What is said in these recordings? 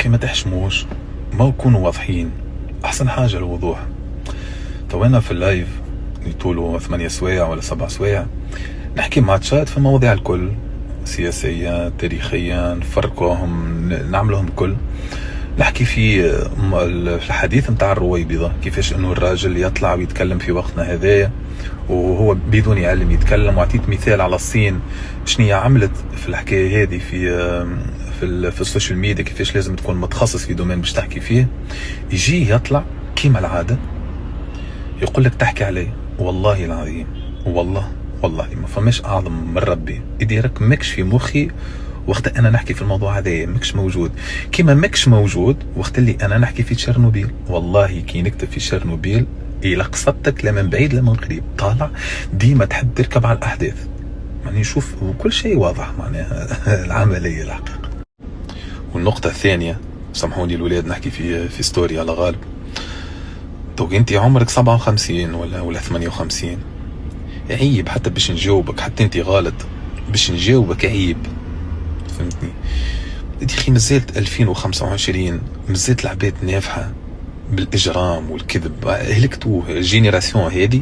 اخي ما تحشموش، ما كونوا واضحين، احسن حاجة الوضوح. توينا في اللايف يطولوا 8 سوايع ولا 7 سوايع نحكي ماتشات في مواضيع الكل، سياسيا تاريخيا فرقهم نعملهم كل، نحكي في الحديث متاع الرويبضة، كيفاش انه الراجل يطلع ويتكلم في وقتنا هذايا وهو بدون علم يتكلم. وعطيت مثال على الصين شنية عملت في الحكاية هذه في السوشيال ميديا، كيفاش لازم تكون متخصص في دومين باش تحكي فيه. يجي يطلع كيما العادة يقول لك تحكي عليه، والله العظيم والله ما فماش اعظم من ربي يديرك ماكش في مخي وقت انا نحكي في الموضوع هذا، ماكش موجود كيما ماكش موجود وقت اللي انا نحكي في تشيرنوبيل. والله كي نكتب في تشيرنوبيل الى قصدتك لا من بعيد لا من قريب طالع، ديما تحب تركب على الاحداث، يعني نشوف كل شيء واضح معناها العمليه الحقيقه. والنقطه الثانيه، سامحوني الولاد نحكي في ستوري على غالب، دوك انت عمرك 57 ولا 58، عيب حتى باش نجاوبك، حتى انت غلط باش نجاوبك عيب، فهمتني؟ اخي مازالت 2025، مازالت العباد نافحه بالاجرام والكذب، هلكتوه الجينيراسيون هذه،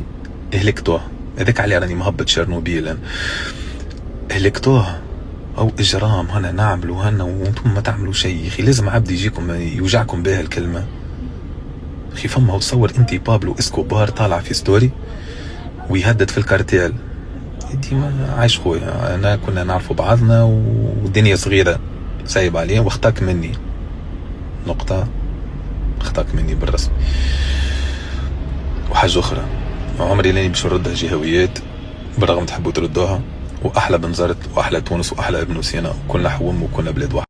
هلكتوه. هذاك علي راني مهبط شيرنوبيل، هلكتوه او اجرام هنا نعملوا هنا وانتم ما تعملوا شيء. اخي لازم عبد يجيكم يوجعكم بها الكلمه. اخي فما تصور انت بابلو اسكوبار طالع في ستوري ويهدد في الكارتيل، انتي ما عايش خويا، انا كنا نعرفوا بعضنا والدنيا صغيره، سايب عليه واختاك مني، نقطه، اختاك مني بالرسم. وحاجه اخرى، عمري لاني باش نردها جهويات بالرغم تحبوا تردوها، واحلى بنزرت واحلى تونس واحلى ابن سينا، وكلنا حوم وكلنا بلاد واحد.